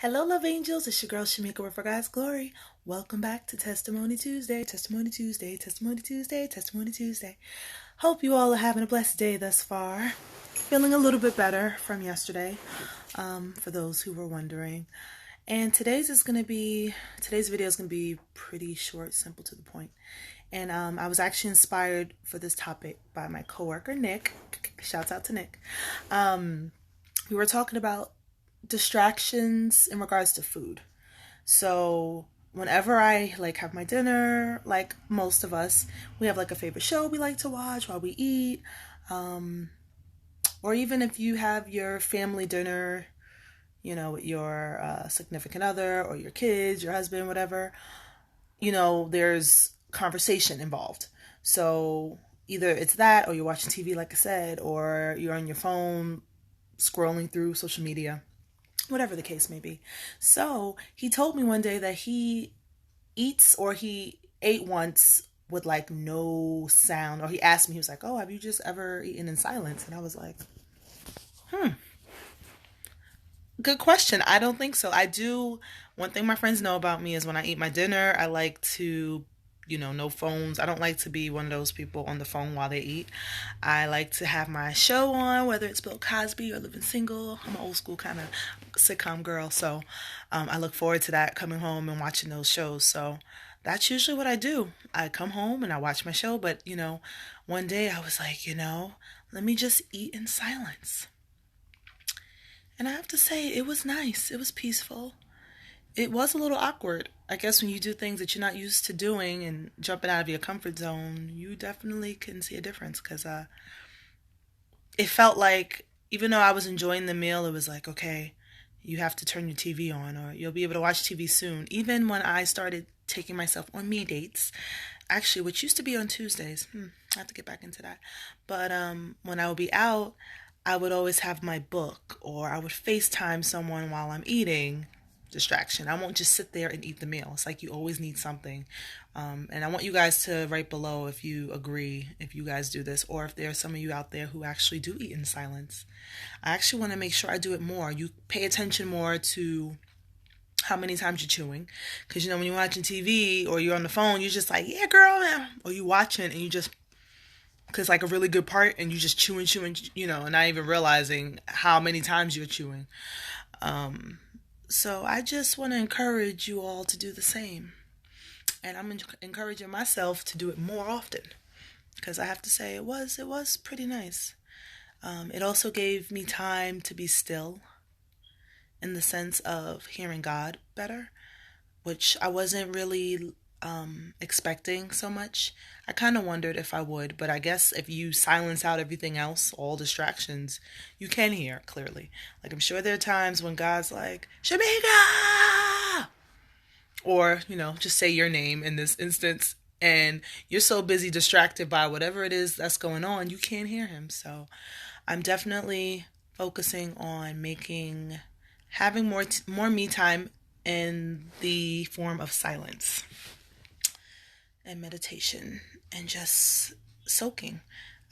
Hello, love angels. It's your girl Shamika with For God's Glory. Welcome back to Testimony Tuesday, Testimony Tuesday, Testimony Tuesday, Testimony Tuesday. Hope you all are having a blessed day thus far. Feeling a little bit better from yesterday, for those who were wondering. And today's video is going to be pretty short, simple, to the point. And I was actually inspired for this topic by my coworker, Nick. Shouts out to Nick. We were talking about distractions in regards to food. So whenever I have my dinner, like most of us, we have a favorite show we like to watch while we eat. Or even if you have your family dinner, with your significant other or your kids, your husband, whatever, there's conversation involved. So either it's that or you're watching TV, like I said, or you're on your phone scrolling through social media, whatever the case may be. So he told me one day that he ate once with no sound, or he asked me, he was like, "Oh, have you just ever eaten in silence?" And I was like, good question. I don't think so. One thing my friends know about me is when I eat my dinner, I like to, no phones. I don't like to be one of those people on the phone while they eat. I like to have my show on, whether it's Bill Cosby or Living Single. I'm an old school kind of sitcom girl, so I look forward to that, coming home and watching those shows. So that's usually what I do. I come home and I watch my show, but, one day I was like, let me just eat in silence. And I have to say, it was nice. It was peaceful. It was a little awkward. I guess when you do things that you're not used to doing and jumping out of your comfort zone, you definitely can see a difference, because it felt like, even though I was enjoying the meal, it was like, okay, you have to turn your TV on or you'll be able to watch TV soon. Even when I started taking myself on me dates, actually, which used to be on Tuesdays. I have to get back into that. But when I would be out, I would always have my book, or I would FaceTime someone while I'm eating. Distraction. I won't just sit there and eat the meal. It's like you always need something. And I want you guys to write below if you agree, if you guys do this, or if there are some of you out there who actually do eat in silence. I actually want to make sure I do it more. You pay attention more to how many times you're chewing. Because, when you're watching TV or you're on the phone, you're just like, yeah, girl, man. Or you watching and you just, because a really good part, and you just chewing, and not even realizing how many times you're chewing. So I just want to encourage you all to do the same. And I'm encouraging myself to do it more often, because I have to say it was pretty nice. It also gave me time to be still, in the sense of hearing God better, which I wasn't really expecting so much. I kind of wondered if I would, but I guess if you silence out everything else, all distractions, you can hear clearly. I'm sure there are times when God's like, Shamika! Or, just say your name in this instance, and you're so busy distracted by whatever it is that's going on, you can't hear him. So I'm definitely focusing on having more me time in the form of silence and meditation and just soaking.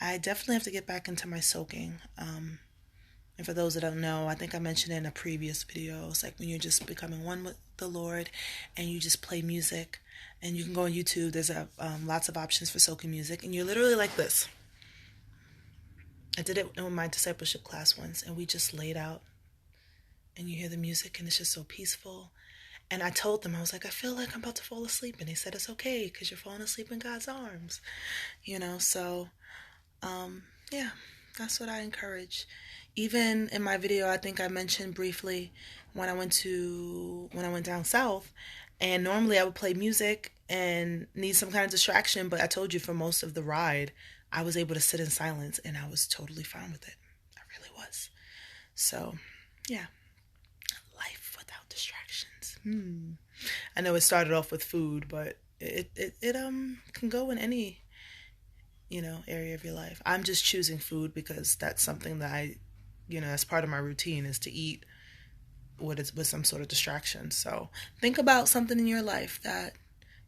I definitely have to get back into my soaking. And for those that don't know, I think I mentioned it in a previous video. It's like when you're just becoming one with the Lord and you just play music, and you can go on YouTube. There's lots of options for soaking music, and you're literally like this. I did it in my discipleship class once, and we just laid out, and you hear the music, and it's just so peaceful. And I told them, I was like, I feel like I'm about to fall asleep. And they said, it's okay, because you're falling asleep in God's arms. So, yeah, that's what I encourage. Even in my video, I think I mentioned briefly when I went down south, and normally I would play music and need some kind of distraction. But I told you, for most of the ride, I was able to sit in silence, and I was totally fine with it. I really was. So, yeah. Life without distractions. I know it started off with food, but it can go in any area of your life. I'm just choosing food because that's something that I that's part of my routine, is to eat with some sort of distraction. So think about something in your life that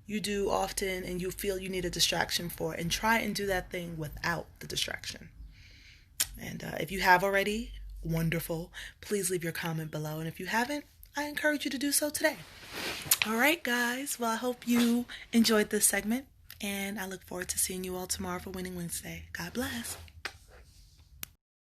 you do often and you feel you need a distraction for, and try and do that thing without the distraction. And if you have already, wonderful. Please leave your comment below. And if you haven't, I encourage you to do so today. All right, guys. Well, I hope you enjoyed this segment, and I look forward to seeing you all tomorrow for Winning Wednesday. God bless.